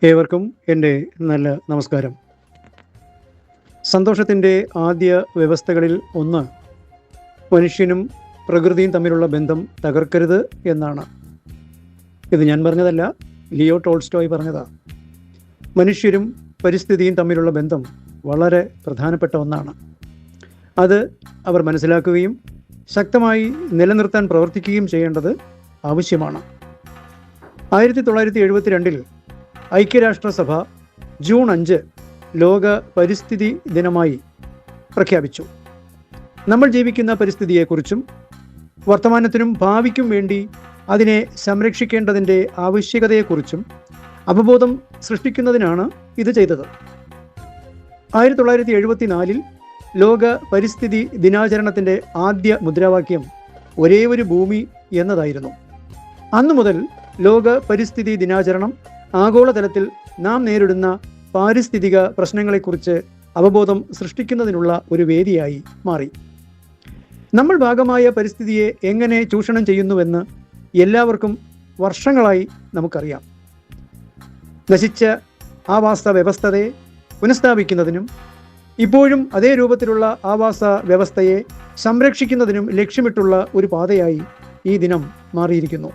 ഏവർക്കും എൻ്റെ നല്ല നമസ്കാരം. സന്തോഷത്തിൻ്റെ ആദ്യ വ്യവസ്ഥകളിൽ ഒന്ന് മനുഷ്യനും പ്രകൃതിയും തമ്മിലുള്ള ബന്ധം തകർക്കരുത് എന്നാണ്. ഇത് ഞാൻ പറഞ്ഞതല്ല, ലിയോ ടോൾസ്റ്റോയ് പറഞ്ഞതാണ്. മനുഷ്യരും പരിസ്ഥിതിയും തമ്മിലുള്ള ബന്ധം വളരെ പ്രധാനപ്പെട്ട ഒന്നാണ്. അത് അവർ മനസ്സിലാക്കുകയും ശക്തമായി നിലനിർത്താൻ പ്രവർത്തിക്കുകയും ചെയ്യേണ്ടത് ആവശ്യമാണ്. 1972 ഐക്യരാഷ്ട്രസഭ ജൂൺ 5 ലോക പരിസ്ഥിതി ദിനമായി പ്രഖ്യാപിച്ചു. നമ്മൾ ജീവിക്കുന്ന പരിസ്ഥിതിയെക്കുറിച്ചും വർത്തമാനത്തിനും ഭാവിക്കും വേണ്ടി അതിനെ സംരക്ഷിക്കേണ്ടതിൻ്റെ ആവശ്യകതയെക്കുറിച്ചും അവബോധം സൃഷ്ടിക്കുന്നതിനാണ് ഇത് ചെയ്തത്. 1974 ലോക പരിസ്ഥിതി ദിനാചരണത്തിൻ്റെ ആദ്യ മുദ്രാവാക്യം ഒരേ ഒരു ഭൂമി എന്നതായിരുന്നു. അന്നു മുതൽ ലോക പരിസ്ഥിതി ദിനാചരണം ആഗോളതലത്തിൽ നാം നേരിടുന്ന പാരിസ്ഥിതിക പ്രശ്നങ്ങളെക്കുറിച്ച് അവബോധം സൃഷ്ടിക്കുന്നതിനുള്ള ഒരു വേദിയായി മാറി. നമ്മൾ ഭാഗമായ പരിസ്ഥിതിയെ എങ്ങനെ ചൂഷണം ചെയ്യുന്നുവെന്ന് എല്ലാവർക്കും വർഷങ്ങളായി നമുക്കറിയാം. നശിച്ച ആവാസ വ്യവസ്ഥയെ പുനഃസ്ഥാപിക്കുന്നതിനും ഇപ്പോഴും അതേ രൂപത്തിലുള്ള ആവാസ വ്യവസ്ഥയെ സംരക്ഷിക്കുന്നതിനും ലക്ഷ്യമിട്ടുള്ള ഒരു പാതയായി ഈ ദിനം മാറിയിരിക്കുന്നു.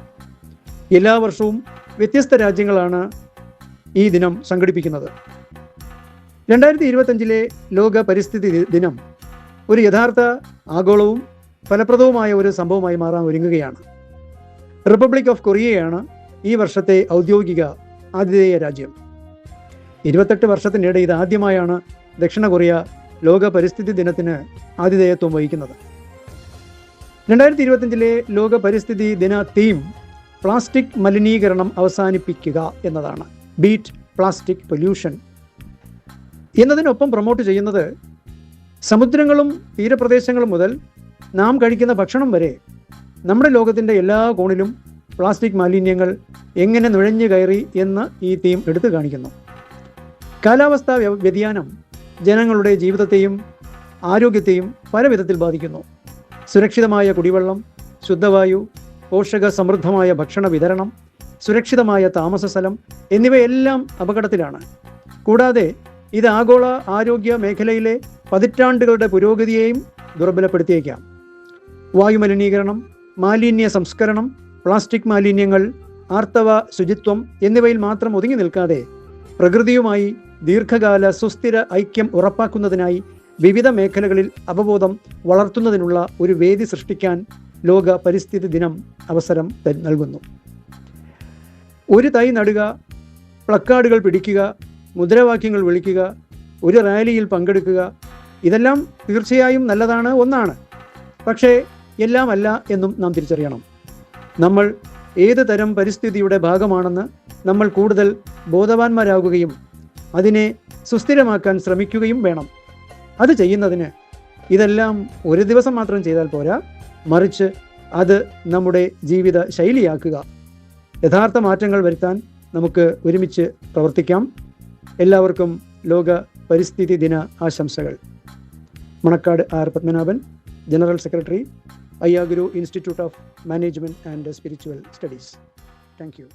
എല്ലാ വർഷവും വ്യത്യസ്ത രാജ്യങ്ങളാണ് ഈ ദിനം സംഘടിപ്പിക്കുന്നത്. 2025 ലോക പരിസ്ഥിതി ദിനം ഒരു യഥാർത്ഥ ആഗോളവും ഫലപ്രദവുമായ ഒരു സംഭവമായി മാറാൻ ഒരുങ്ങുകയാണ്. റിപ്പബ്ലിക് ഓഫ് കൊറിയയാണ് ഈ വർഷത്തെ ഔദ്യോഗിക ആതിഥേയ രാജ്യം. 28 വർഷത്തിനിടെ ഇത് ആദ്യമായാണ് ദക്ഷിണ കൊറിയ ലോക പരിസ്ഥിതി ദിനത്തിന് ആതിഥേയത്വം വഹിക്കുന്നത്. 2025 ലോക പരിസ്ഥിതി ദിന തീം പ്ലാസ്റ്റിക് മലിനീകരണം അവസാനിപ്പിക്കുക എന്നതാണ്. ബീറ്റ് പ്ലാസ്റ്റിക് പൊല്യൂഷൻ എന്നതിനൊപ്പം പ്രൊമോട്ട് ചെയ്യുന്നത് സമുദ്രങ്ങളും തീരപ്രദേശങ്ങളും മുതൽ നാം കഴിക്കുന്ന ഭക്ഷണം വരെ നമ്മുടെ ലോകത്തിൻ്റെ എല്ലാ കോണിലും പ്ലാസ്റ്റിക് മാലിന്യങ്ങൾ എങ്ങനെ നുഴഞ്ഞു കയറി എന്ന് ഈ തീം എടുത്തു കാണിക്കുന്നു. കാലാവസ്ഥാ വ്യതിയാനം ജനങ്ങളുടെ ജീവിതത്തെയും ആരോഗ്യത്തെയും പല വിധത്തിൽ ബാധിക്കുന്നു. സുരക്ഷിതമായ കുടിവെള്ളം, ശുദ്ധവായു, പോഷക സമൃദ്ധമായ ഭക്ഷണ വിതരണം, സുരക്ഷിതമായ താമസ സ്ഥലം എന്നിവയെല്ലാം അപകടത്തിലാണ്. കൂടാതെ ഇത് ആഗോള ആരോഗ്യ മേഖലയിലെ പതിറ്റാണ്ടുകളുടെ പുരോഗതിയെയും ദുർബലപ്പെടുത്തിയേക്കാം. വായുമലിനീകരണം, മാലിന്യ സംസ്കരണം, പ്ലാസ്റ്റിക് മാലിന്യങ്ങൾ, ആർത്തവ ശുചിത്വം എന്നിവയിൽ മാത്രം ഒതുങ്ങി നിൽക്കാതെ പ്രകൃതിയുമായി ദീർഘകാല സുസ്ഥിര ഐക്യം ഉറപ്പാക്കുന്നതിനായി വിവിധ മേഖലകളിൽ അവബോധം വളർത്തുന്നതിനുള്ള ഒരു വേദി സൃഷ്ടിക്കാൻ ലോക പരിസ്ഥിതി ദിനം അവസരം നൽകുന്നു. ഒരു തൈ നടുക, പ്ലക്കാർഡുകൾ പിടിക്കുക, മുദ്രാവാക്യങ്ങൾ വിളിക്കുക, ഒരു റാലിയിൽ പങ്കെടുക്കുക, ഇതെല്ലാം തീർച്ചയായും നല്ലതാണ്, ഒന്നാണ്. പക്ഷേ എല്ലാം അല്ല എന്നും നാം തിരിച്ചറിയണം. നമ്മൾ ഏത് തരം പരിസ്ഥിതിയുടെ ഭാഗമാണെന്ന് നമ്മൾ കൂടുതൽ ബോധവാന്മാരാകുകയും അതിനെ സുസ്ഥിരമാക്കാൻ ശ്രമിക്കുകയും വേണം. അത് ചെയ്യുന്നതിന് ഇതെല്ലാം ഒരു ദിവസം മാത്രം ചെയ്താൽ പോരാ, മറിച്ച് അത് നമ്മുടെ ജീവിത ശൈലിയാക്കുക. യഥാർത്ഥ മാറ്റങ്ങൾ വരുത്താൻ നമുക്ക് ഒരുമിച്ച് പ്രവർത്തിക്കാം. എല്ലാവർക്കും ലോക പരിസ്ഥിതി ദിന ആശംസകൾ. Manakkad R Padmanabhan, general secretary, Ayyaguru institute of management and spiritual studies. Thank U.